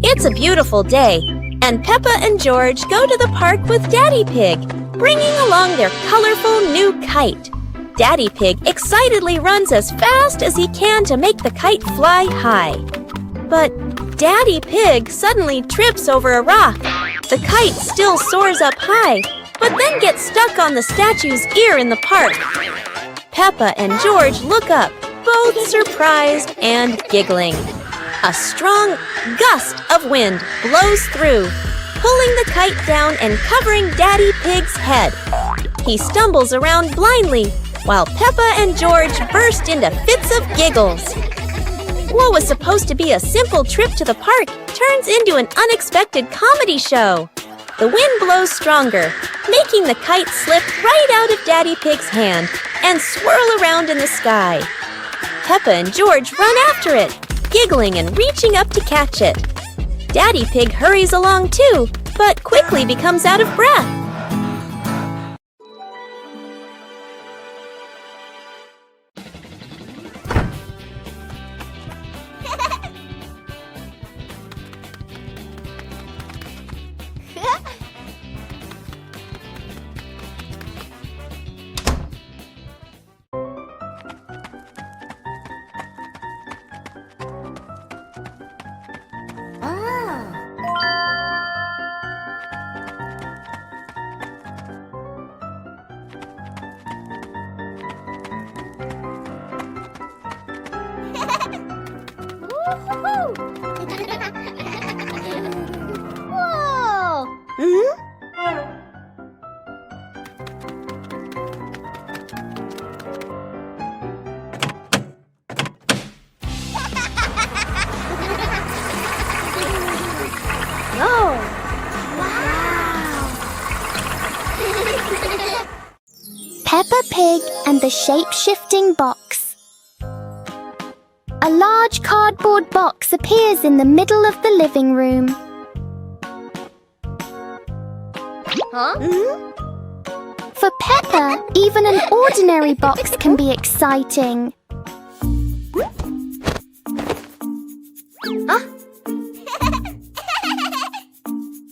It's a beautiful day, and Peppa and George go to the park with Daddy Pig, bringing along their colorful new kite. Daddy Pig excitedly runs as fast as he can to make the kite fly high. But Daddy Pig suddenly trips over a rock. The kite still soars up high, but then gets stuck on the statue's ear in the park. Peppa and George look up, both surprised and giggling. A strong gust of wind blows through, pulling the kite down and covering Daddy Pig's head. He stumbles around blindly, while Peppa and George burst into fits of giggles. What was supposed to be a simple trip to the park turns into an unexpected comedy show. The wind blows stronger, making the kite slip right out of Daddy Pig's hand and swirl around in the sky. Peppa and George run after it, giggling and reaching up to catch it. Daddy Pig hurries along too, but quickly becomes out of breath. Peppa Pig and the Shape-Shifting Box. A large cardboard box appears in the middle of the living room. For Peppa, even an ordinary box can be exciting.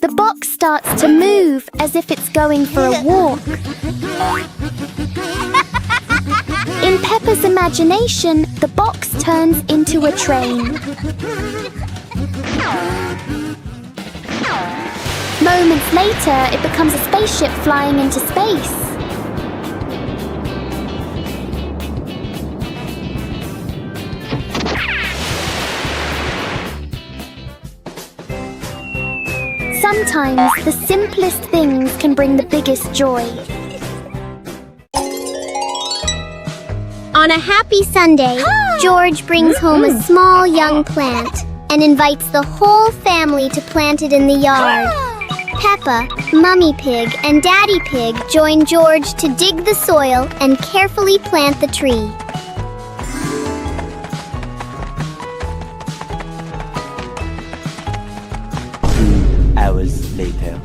The box starts to move as if it's going for a walk. In Peppa's imagination, the box turns into a train. Moments later, it becomes a spaceship flying into space. Sometimes the simplest things can bring the biggest joy. On a happy Sunday, George brings home a small young plant and invites the whole family to plant it in the yard. Peppa, Mummy Pig, and Daddy Pig join George to dig the soil and carefully plant the tree. 2 hours later.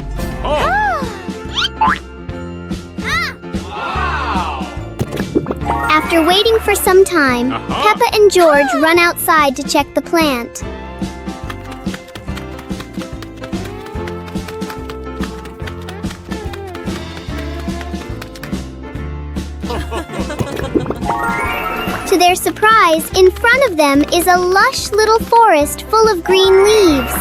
After waiting for some time, Peppa and George run outside to check the plant. To their surprise, in front of them is a lush little forest full of green leaves.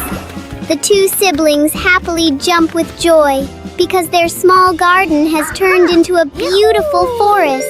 The two siblings happily jump with joy because their small garden has turned into a beautiful forest.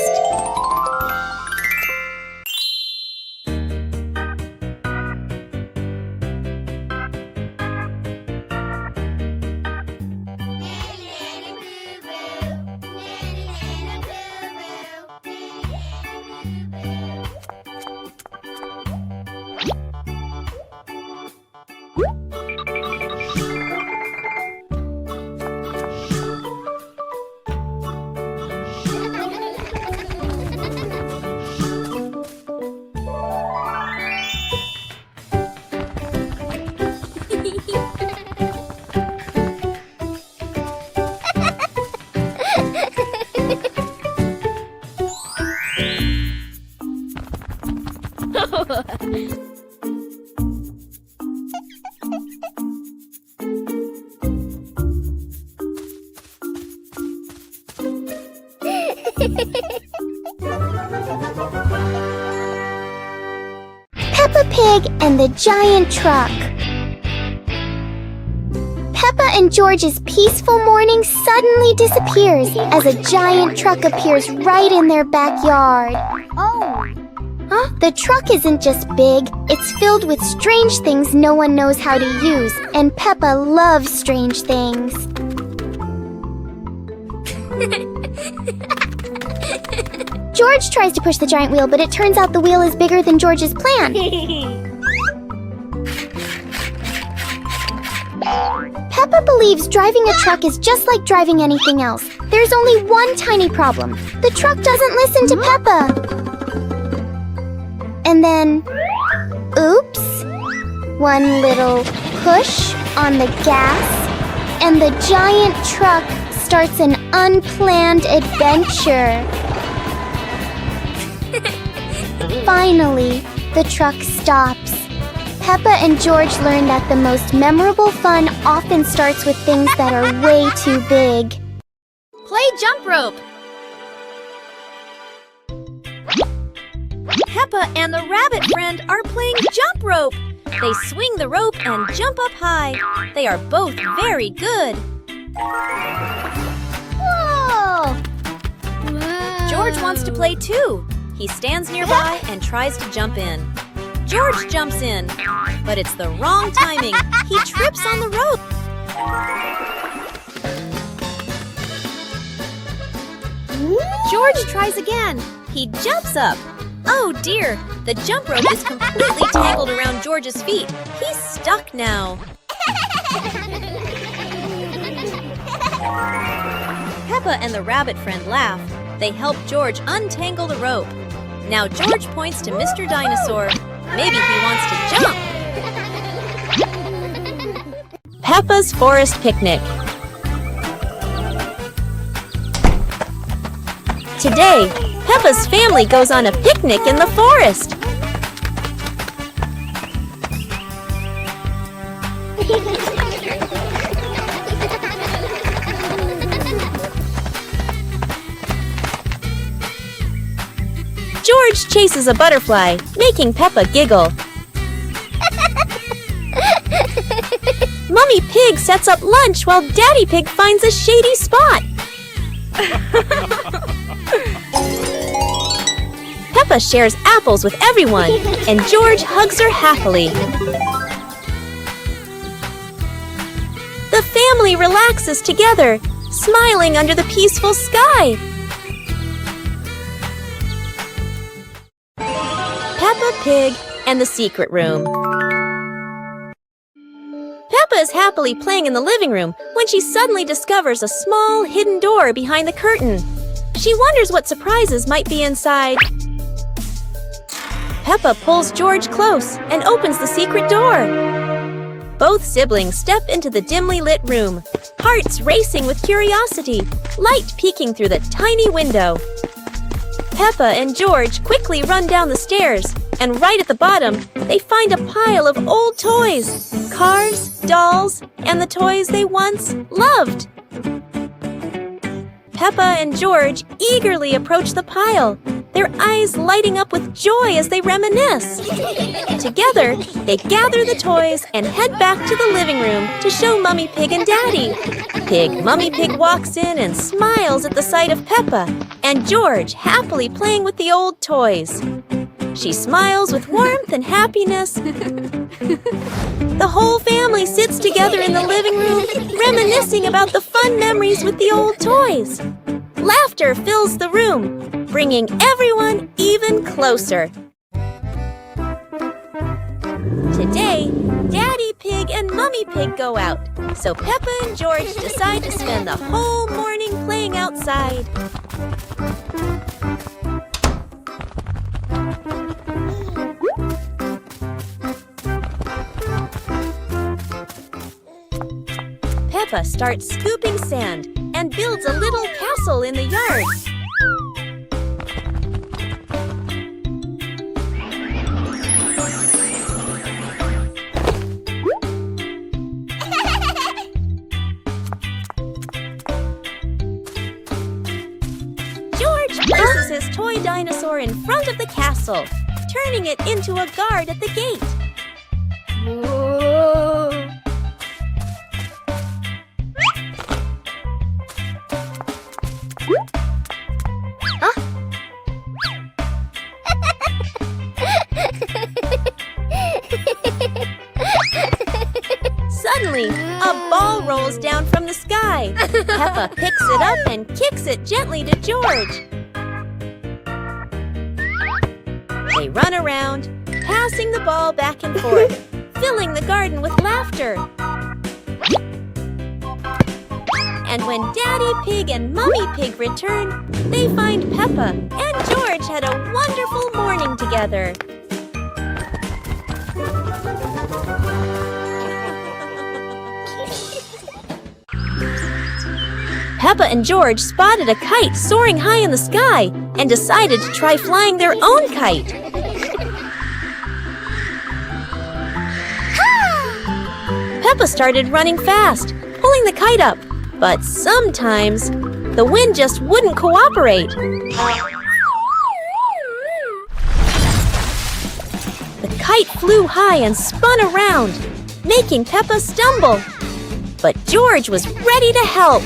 Pig and the Giant Truck. Peppa and George's peaceful morning suddenly disappears as a giant truck appears right in their backyard. Huh? The truck isn't just big, it's filled with strange things no one knows how to use, and Peppa loves strange things. George tries to push the giant wheel, but it turns out the wheel is bigger than George's plan. Peppa believes driving a truck is just like driving anything else. There's only one tiny problem. The truck doesn't listen to Peppa. And then, oops, one little push on the gas, and the giant truck starts an unplanned adventure. Finally, the truck stops. Peppa and George learn that the most memorable fun often starts with things that are way too big. Play jump rope. Peppa and the rabbit friend are playing jump rope. They swing the rope and jump up high. They are both very good. Whoa! George wants to play too. He stands nearby and tries to jump in. George jumps in, but it's the wrong timing. He trips on the rope. George tries again. He jumps up. Oh dear, the jump rope is completely tangled around George's feet. He's stuck now. Peppa and the rabbit friend laugh. They help George untangle the rope. Now George points to Mr. Dinosaur. Maybe he wants to jump. Peppa's Forest Picnic. Today, Peppa's family goes on a picnic in the forest. George chases a butterfly, making Peppa giggle. Mummy Pig sets up lunch while Daddy Pig finds a shady spot. Peppa shares apples with everyone, and George hugs her happily. The family relaxes together, smiling under the peaceful sky. Peppa Pig and the Secret Room. Peppa is happily playing in the living room when she suddenly discovers a small hidden door behind the curtain. She wonders what surprises might be inside. Peppa pulls George close and opens the secret door. Both siblings step into the dimly lit room, hearts racing with curiosity, light peeking through the tiny window. Peppa and George quickly run down the stairs, and right at the bottom, they find a pile of old toys, cars, dolls, and the toys they once loved. Peppa and George eagerly approach the pile, their eyes lighting up with joy as they reminisce. Together, they gather the toys and head back to the living room to show Mummy Pig and Daddy Pig. Mummy Pig walks in and smiles at the sight of Peppa and George happily playing with the old toys. She smiles with warmth and happiness. The whole family sits together in the living room, reminiscing about the fun memories with the old toys. Laughter fills the room, bringing everyone even closer. Today, Daddy Pig and Mummy Pig go out, so Peppa and George decide to spend the whole morning playing outside. Peppa starts scooping sand and builds a little castle in the yard. George places his toy dinosaur in front of the castle, turning it into a guard at the gate. Suddenly, a ball rolls down from the sky. Peppa picks it up and kicks it gently to George. They run around, passing the ball back and forth, filling the garden with laughter. And when Daddy Pig and Mummy Pig return, they find Peppa and George had a wonderful morning together. Peppa and George spotted a kite soaring high in the sky and decided to try flying their own kite. Peppa started running fast, pulling the kite up, but sometimes the wind just wouldn't cooperate. The kite flew high and spun around, making Peppa stumble. But George was ready to help.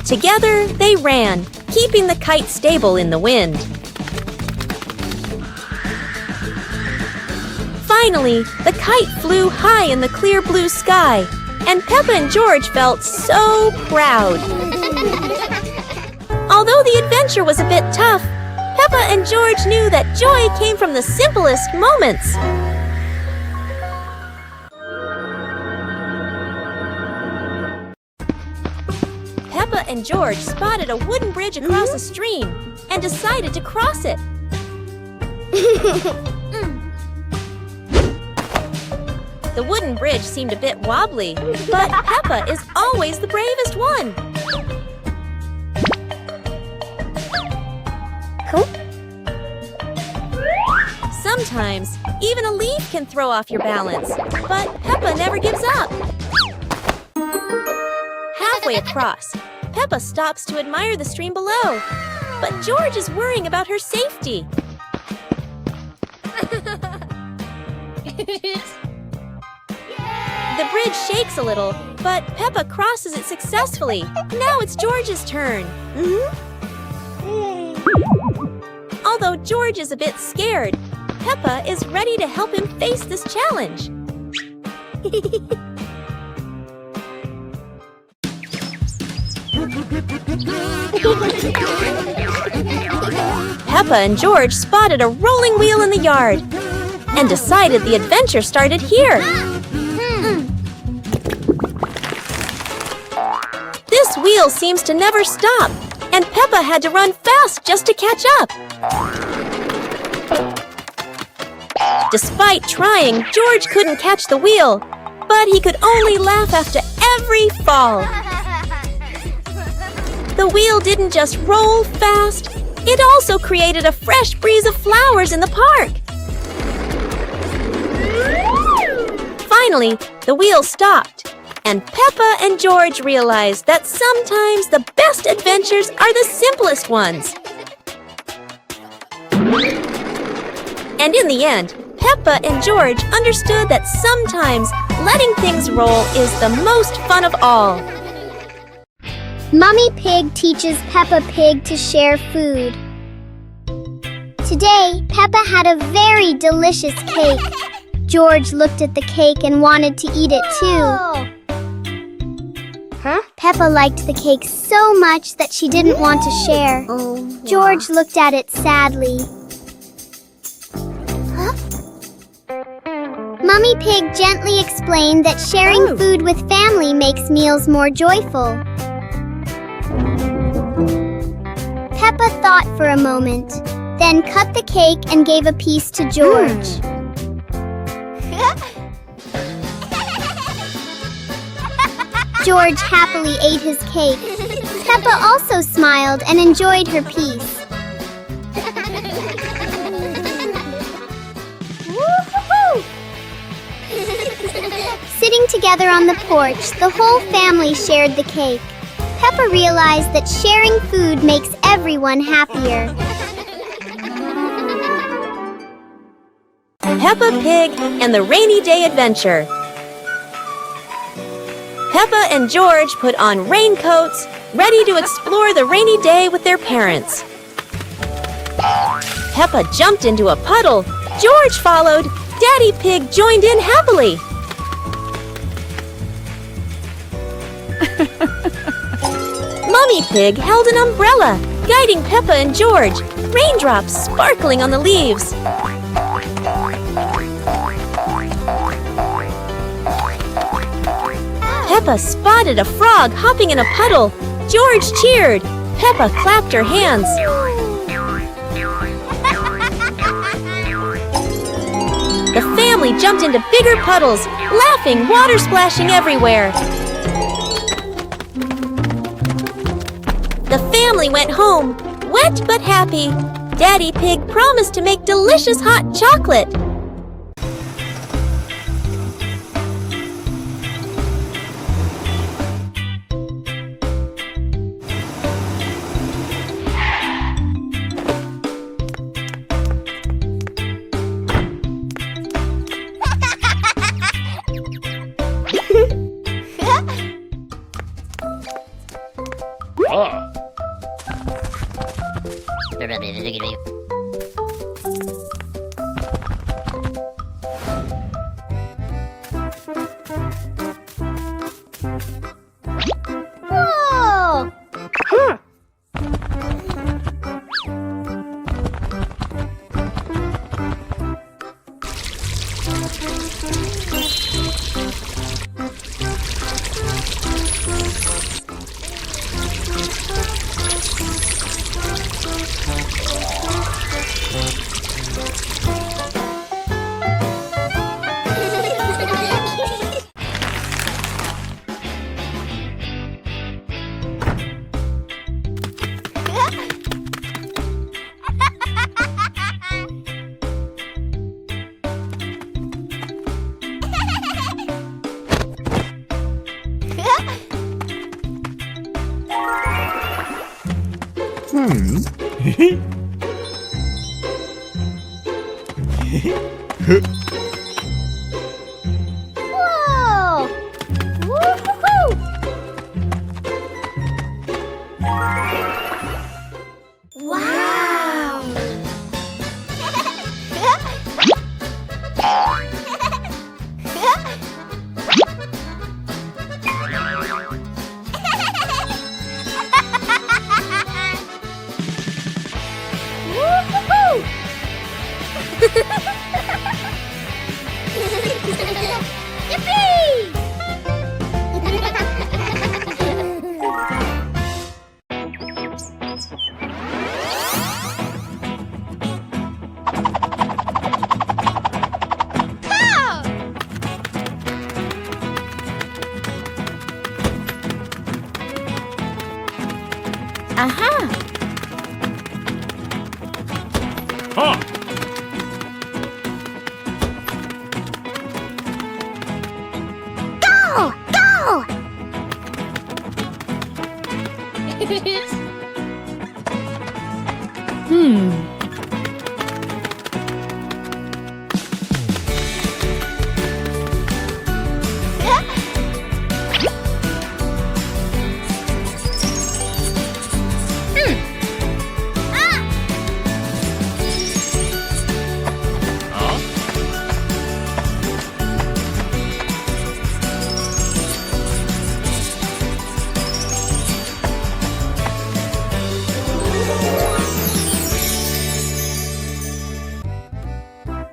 Together, they ran, keeping the kite stable in the wind. Finally, the kite flew high in the clear blue sky, and Peppa and George felt so proud. Although the adventure was a bit tough, Peppa and George knew that joy came from the simplest moments. Peppa and George spotted a wooden bridge across a stream and decided to cross it. The wooden bridge seemed a bit wobbly, but Peppa is always the bravest one. Sometimes, even a leaf can throw off your balance, but Peppa never gives up. Halfway across, Peppa stops to admire the stream below, but George is worrying about her safety. The bridge shakes a little, but Peppa crosses it successfully. Now it's George's turn. Although George is a bit scared, Peppa is ready to help him face this challenge. Peppa and George spotted a rolling wheel in the yard and decided the adventure started here. This wheel seems to never stop, and Peppa had to run fast just to catch up. Despite trying, George couldn't catch the wheel, but he could only laugh after every fall. The wheel didn't just roll fast, it also created a fresh breeze of flowers in the park. Finally, the wheel stopped, and Peppa and George realized that sometimes the best adventures are the simplest ones. And in the end, Peppa and George understood that sometimes letting things roll is the most fun of all. Mummy Pig teaches Peppa Pig to share food. Today, Peppa had a very delicious cake. George looked at the cake and wanted to eat it too. Peppa liked the cake so much that she didn't want to share. George looked at it sadly. Mummy Pig gently explained that sharing food with family makes meals more joyful. Peppa thought for a moment, then cut the cake and gave a piece to George. George happily ate his cake. Peppa also smiled and enjoyed her piece. Sitting together on the porch, the whole family shared the cake. Peppa realized that sharing food makes everyone happier. Peppa Pig and the Rainy Day Adventure. Peppa and George put on raincoats, ready to explore the rainy day with their parents. Peppa jumped into a puddle. George followed. Daddy Pig joined in happily. Mummy Pig held an umbrella, guiding Peppa and George, raindrops sparkling on the leaves. Peppa spotted a frog hopping in a puddle. George cheered. Peppa clapped her hands. The family jumped into bigger puddles, laughing, water splashing everywhere. The family went home, wet but happy. Daddy Pig promised to make delicious hot chocolate. Whoa! Woo-hoo-hoo! Wow! Woo-hoo-hoo! Yippee! Aha! Go! Go!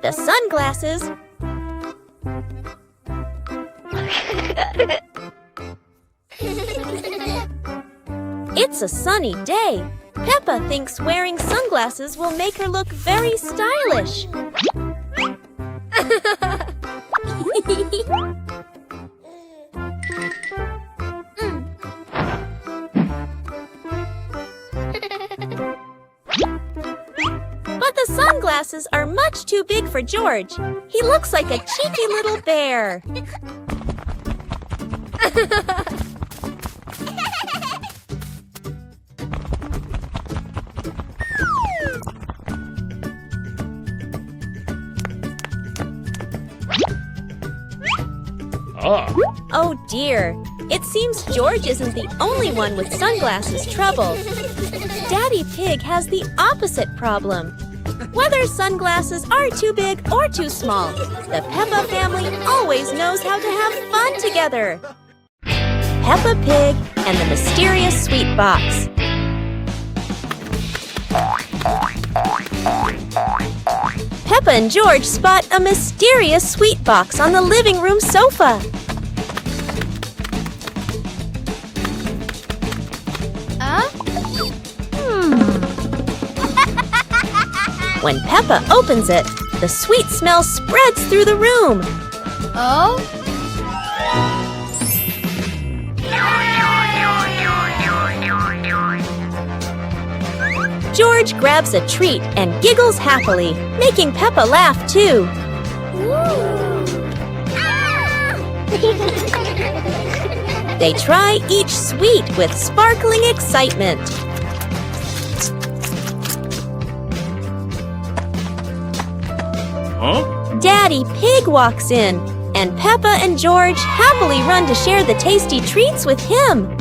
The sunglasses. It's a sunny day. Peppa thinks wearing sunglasses will make her look very stylish. But the sunglasses are much too big for George. He looks like a cheeky little bear. Oh dear, it seems George isn't the only one with sunglasses trouble. Daddy Pig has the opposite problem. Whether sunglasses are too big or too small, the Peppa family always knows how to have fun together. Peppa Pig and the Mysterious Sweet Box. Peppa and George spot a mysterious sweet box on the living room sofa. When Peppa opens it, the sweet smell spreads through the room. Oh? George grabs a treat and giggles happily, making Peppa laugh too. They try each sweet with sparkling excitement. Daddy Pig walks in, and Peppa and George happily run to share the tasty treats with him.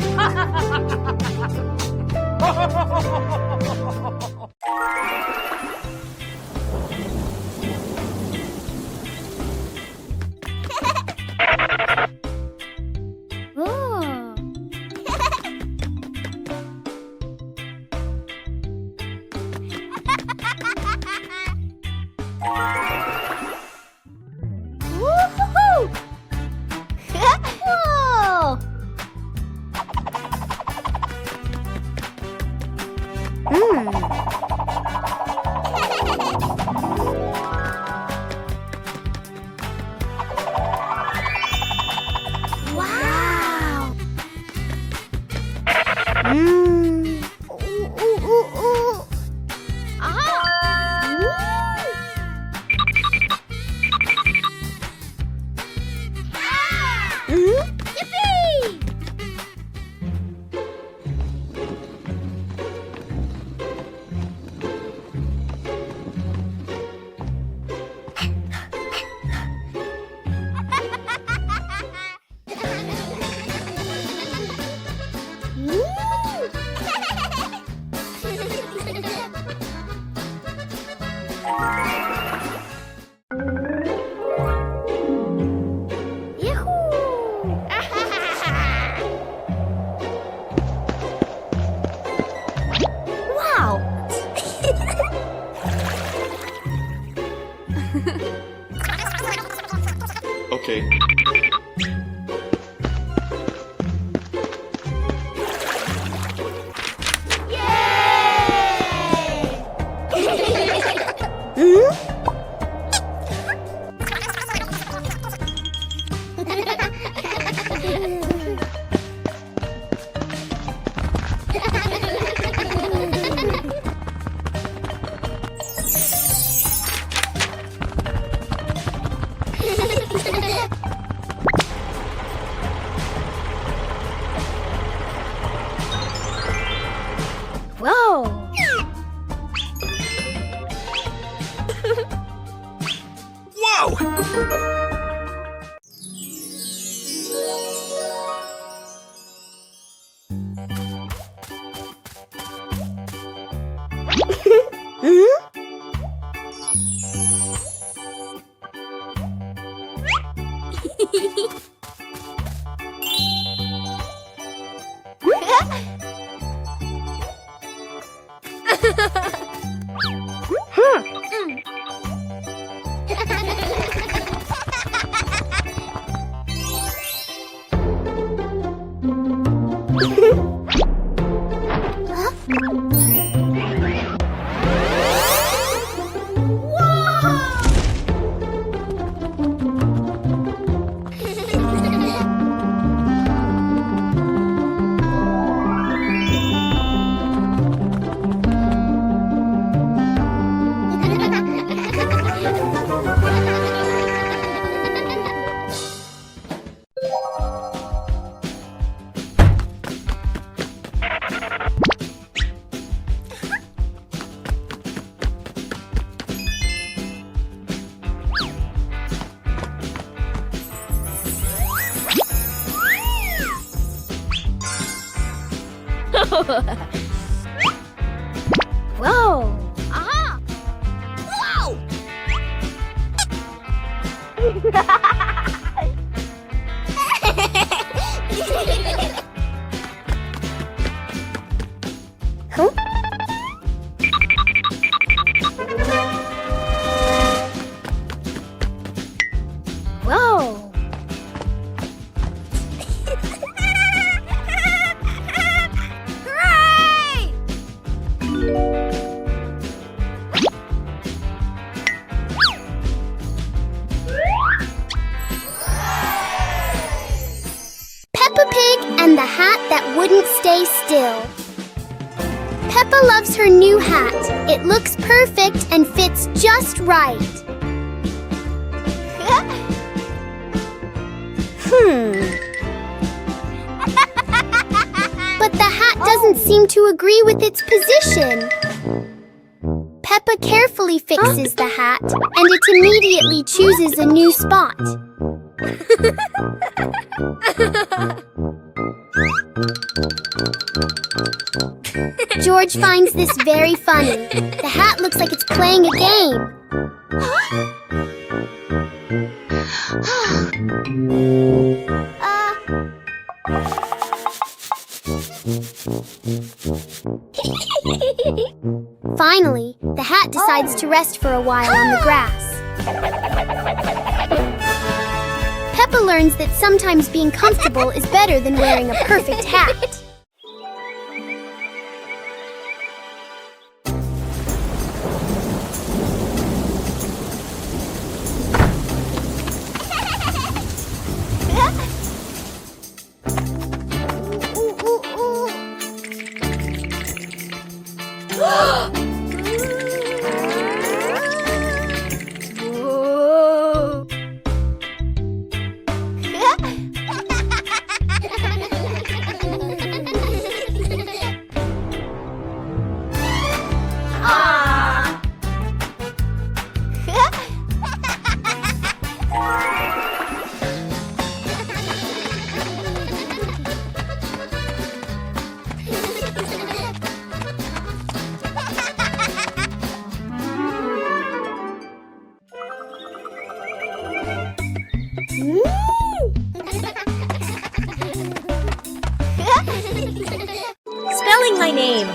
Okay. Whoa! Aha! Whoa! Huh? Whoa! Hooray! Peppa Pig and the hat that wouldn't stay still. Peppa loves her new hat. It looks perfect and fits just right. But the hat doesn't seem to agree with its position. Peppa carefully fixes the hat, and it immediately chooses a new spot. George finds this very funny. The hat looks like it's playing a game. Finally, the hat decides to rest for a while on the grass. Peppa learns that sometimes being comfortable is better than wearing a perfect hat. Spelling my name.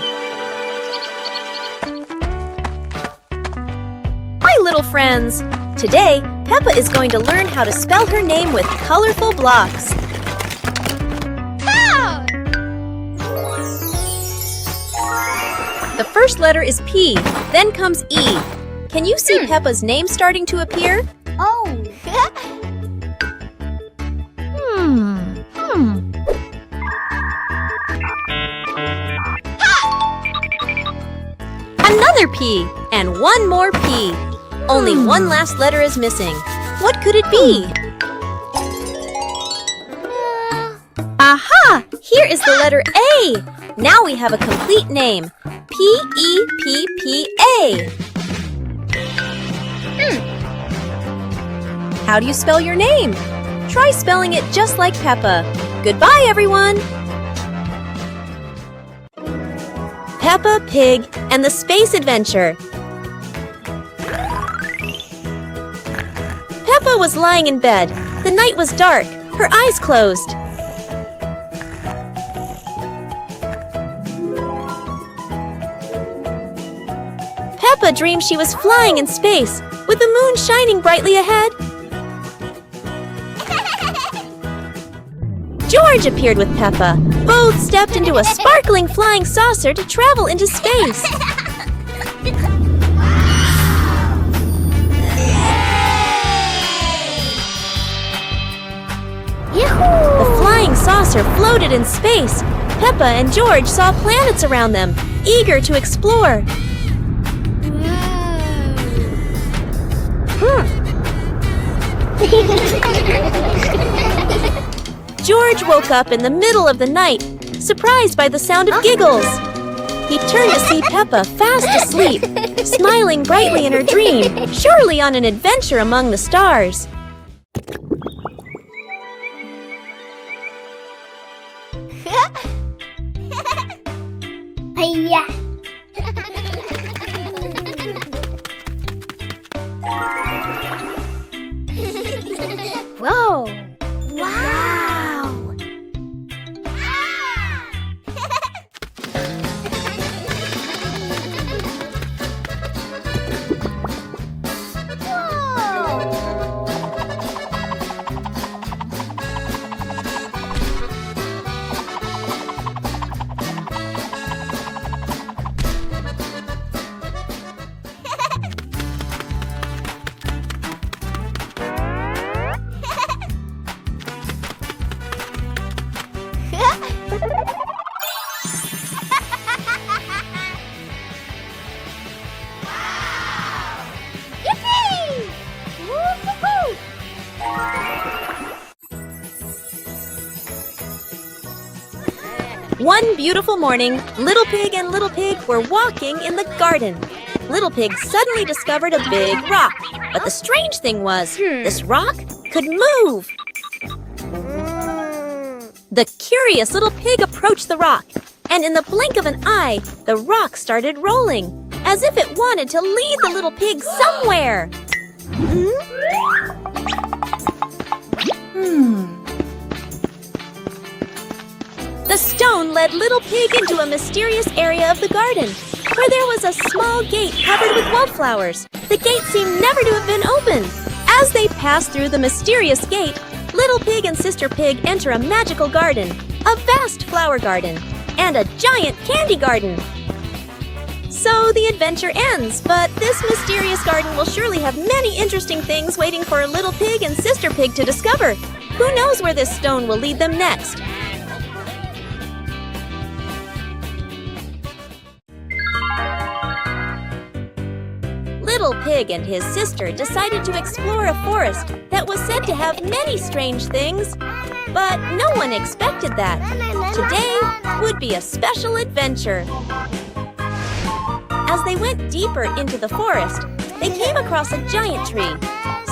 Hi, little friends. Today, Peppa is going to learn how to spell her name with colorful blocks. The first letter is P, then comes E. Can you see Peppa's name starting to appear? Oh! Another P, and one more P. Only one last letter is missing. What could it be? Aha! Here is the letter A. Now we have a complete name. P-E-P-P-A. How do you spell your name? Try spelling it just like Peppa. Goodbye, everyone! Peppa Pig and the Space Adventure. Peppa was lying in bed. The night was dark. Her eyes closed. Peppa dreamed she was flying in space, with the moon shining brightly ahead. George appeared with Peppa. Both stepped into a sparkling flying saucer to travel into space. The flying saucer floated in space. Peppa and George saw planets around them, eager to explore. George woke up in the middle of the night, surprised by the sound of giggles. He turned to see Peppa fast asleep, smiling brightly in her dream, surely on an adventure among the stars. Hiya! Whoa! Wow! One beautiful morning, Little Pig and Little Pig were walking in the garden. Little Pig suddenly discovered a big rock. But the strange thing was, this rock could move. The curious little pig approached the rock, and in the blink of an eye, the rock started rolling, as if it wanted to lead the little pig somewhere. The stone led Little Pig into a mysterious area of the garden, where there was a small gate covered with wildflowers. The gate seemed never to have been opened. As they passed through the mysterious gate, Little Pig and Sister Pig enter a magical garden, a vast flower garden, and a giant candy garden. So the adventure ends, but this mysterious garden will surely have many interesting things waiting for Little Pig and Sister Pig to discover. Who knows where this stone will lead them next? Little Pig and his sister decided to explore a forest that was said to have many strange things, but no one expected that. Today would be a special adventure. As they went deeper into the forest, they came across a giant tree,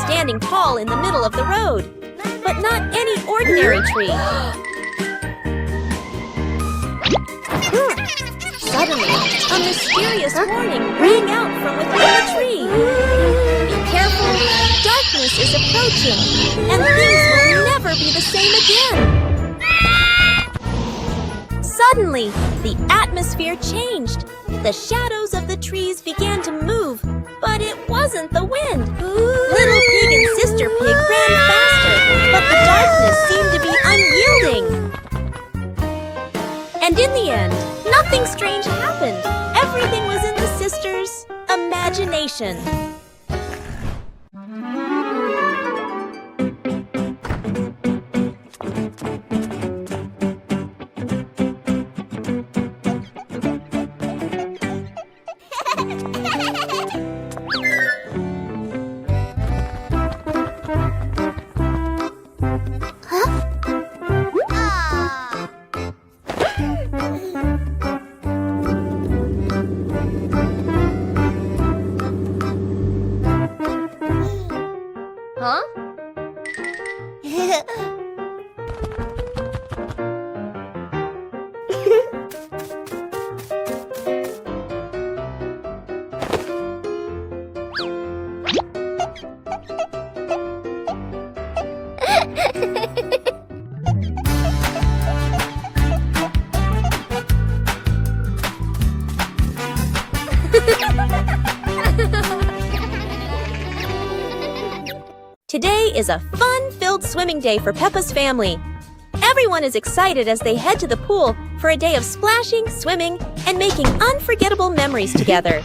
standing tall in the middle of the road, but not any ordinary tree. Suddenly, a mysterious warning rang out from within the tree. Be careful, darkness is approaching, and things will never be the same again. Suddenly, the atmosphere changed. The shadows of the trees began to move, but it wasn't the wind. Little Pig and Sister Pig ran faster, but the darkness seemed to be unyielding. And in the end, nothing strange happened. Everything was in the sisters' imagination. Today is a fun-filled swimming day for Peppa's family. Everyone is excited as they head to the pool for a day of splashing, swimming, and making unforgettable memories together.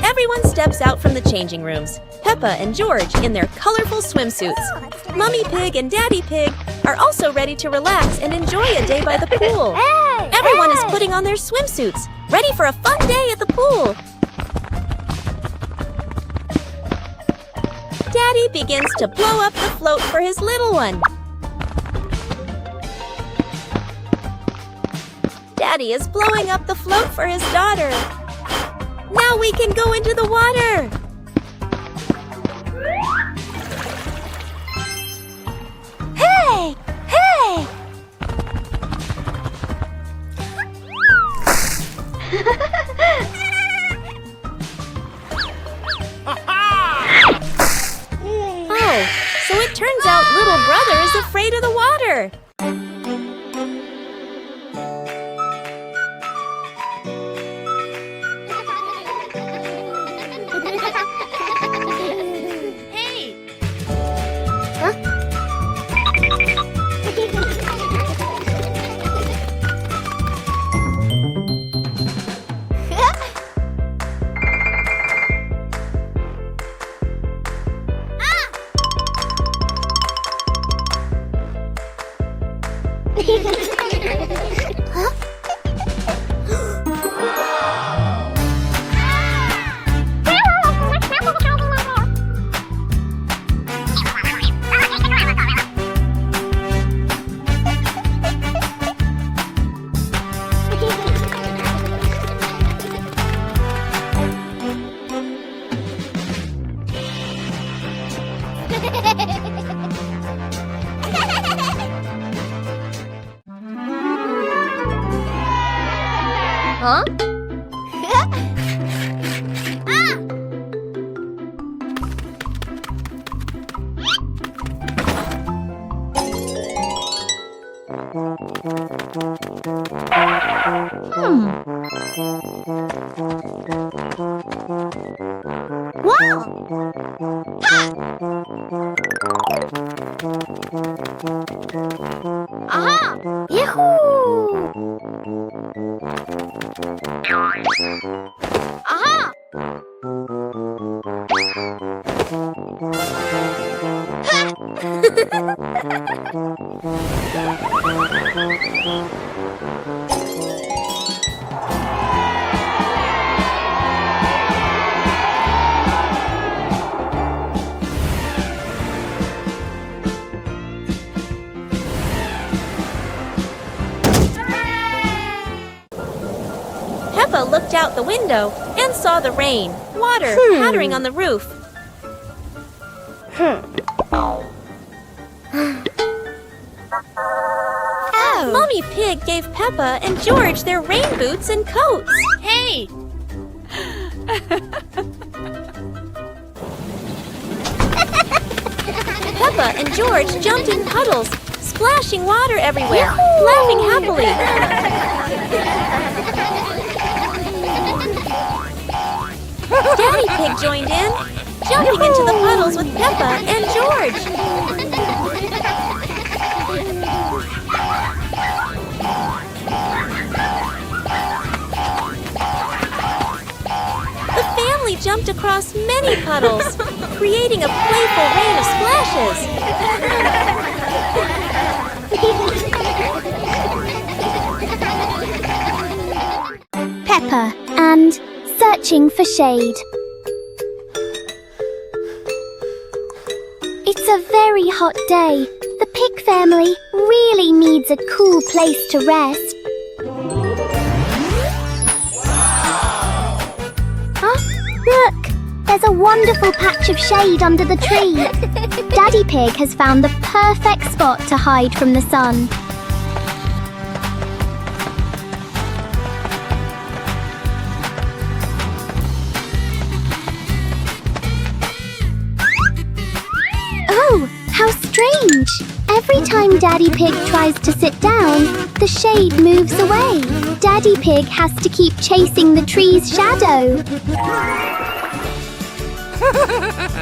Everyone steps out from the changing rooms, Peppa and George in their colorful swimsuits. Mummy Pig and Daddy Pig are also ready to relax and enjoy a day by the pool. Everyone is putting on their swimsuits, ready for a fun day at the pool. Daddy begins to blow up the float for his little one. Daddy is blowing up the float for his daughter. Now we can go into the water. Hey! Hey! Huh? Aha! Yahoo! Aha! Peppa looked out the window and saw the rain, water pattering on the roof. Mommy Pig gave Peppa and George their rain boots and coats. Hey! Peppa and George jumped in puddles, splashing water everywhere, laughing happily. Daddy Pig joined in, jumping into the puddles with Peppa and George. The family jumped across many puddles, creating a playful rain of splashes. Peppa and searching for shade. It's a very hot day. The pig family really needs a cool place to rest. Look! There's a wonderful patch of shade under the tree. Daddy Pig has found the perfect spot to hide from the sun. Oh, how strange! Every time Daddy Pig tries to sit down, the shade moves away. Daddy Pig has to keep chasing the tree's shadow.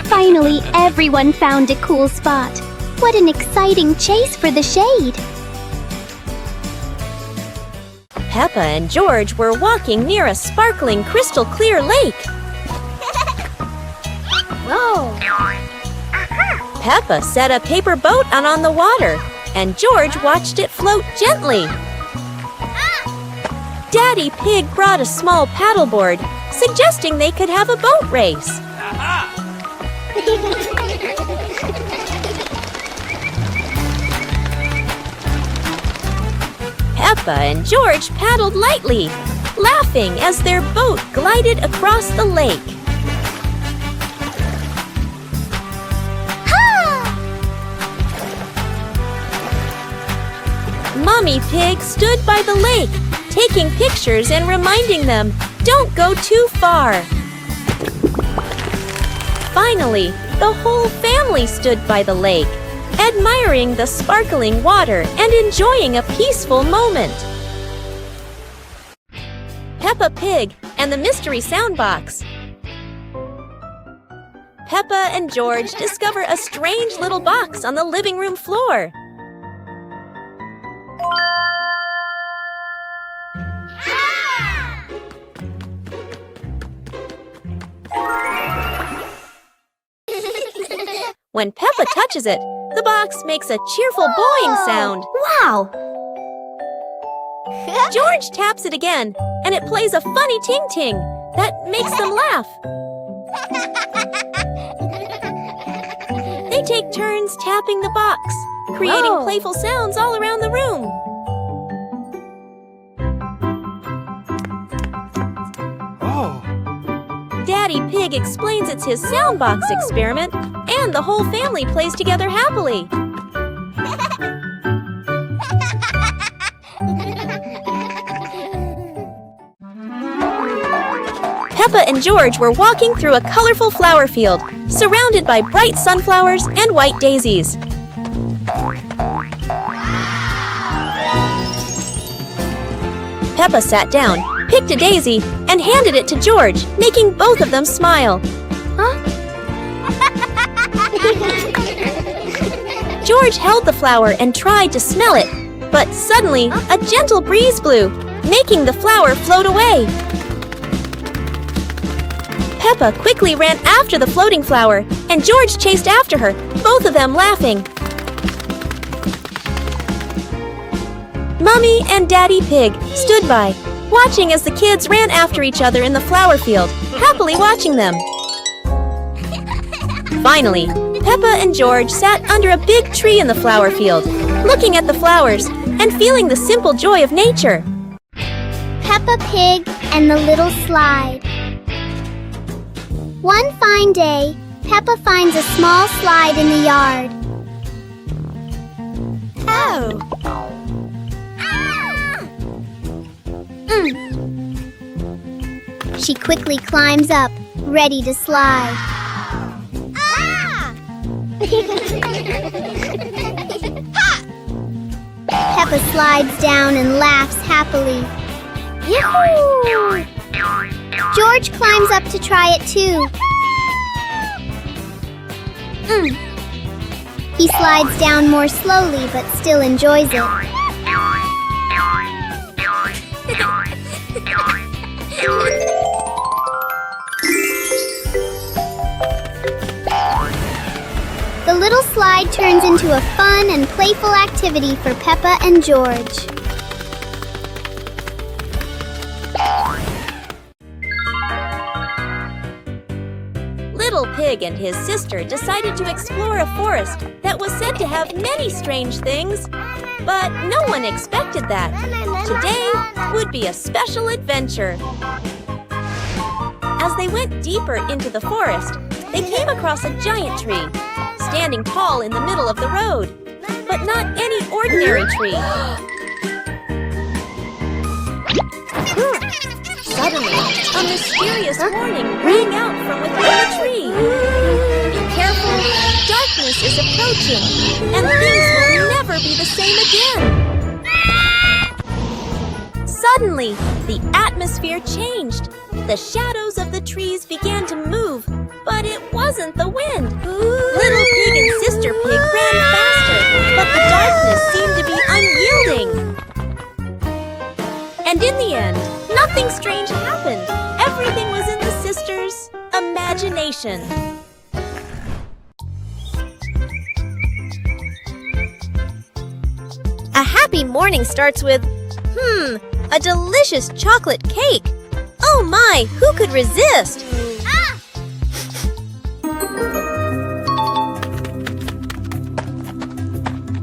Finally, everyone found a cool spot. What an exciting chase for the shade! Peppa and George were walking near a sparkling crystal clear lake. Whoa! Peppa set a paper boat out on the water, and George watched it float gently. Daddy Pig brought a small paddleboard, suggesting they could have a boat race. Peppa and George paddled lightly, laughing as their boat glided across the lake. Mommy Pig stood by the lake, taking pictures and reminding them, "Don't go too far." Finally, the whole family stood by the lake, admiring the sparkling water and enjoying a peaceful moment. Peppa Pig and the Mystery Soundbox. Peppa and George discover a strange little box on the living room floor. When Peppa touches it, the box makes a cheerful boing sound. Wow! George taps it again, and it plays a funny ting-ting that makes them laugh. They take turns tapping the box, creating playful sounds all around the room. Daddy Pig explains it's his soundbox experiment, and the whole family plays together happily. Peppa and George were walking through a colorful flower field, surrounded by bright sunflowers and white daisies. Peppa sat down, picked a daisy, and handed it to George, making both of them smile. George held the flower and tried to smell it, but suddenly a gentle breeze blew, making the flower float away. Peppa quickly ran after the floating flower, and George chased after her, both of them laughing. Mummy and Daddy Pig stood by, watching as the kids ran after each other in the flower field, happily watching them. Finally, Peppa and George sat under a big tree in the flower field, looking at the flowers and feeling the simple joy of nature. Peppa Pig and the Little Slide. One fine day, Peppa finds a small slide in the yard. Oh! She quickly climbs up, ready to slide. Peppa slides down and laughs happily. Yahoo! George climbs up to try it too. He slides down more slowly but still enjoys it. The little slide turns into a fun and playful activity for Peppa and George. Little Pig and his sister decided to explore a forest that was said to have many strange things, but no one expected that. Today would be a special adventure. As they went deeper into the forest, they came across a giant tree, standing tall in the middle of the road, but not any ordinary tree. Suddenly, a mysterious warning rang out from within the tree. Be careful, darkness is approaching, and things will never be the same again. Suddenly, the atmosphere changed. The shadows of the trees began to move, but it wasn't the wind. Little Pig and Sister Pig ran faster, but the darkness seemed to be unyielding. And in the end, nothing strange happened. Everything was in the sisters' imagination. A happy morning starts with, a delicious chocolate cake. Oh my, who could resist?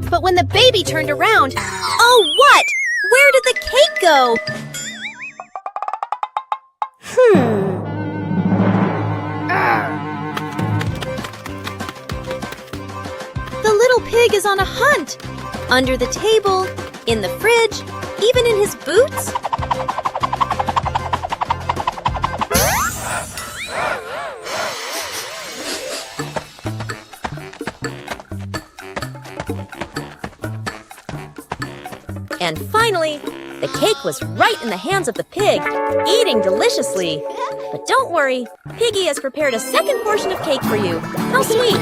But when the baby turned around, oh what? Where did the cake go? The little pig is on a hunt. Under the table, in the fridge, even in his boots. And finally, the cake was right in the hands of the pig, eating deliciously. But don't worry, Piggy has prepared a second portion of cake for you. How sweet!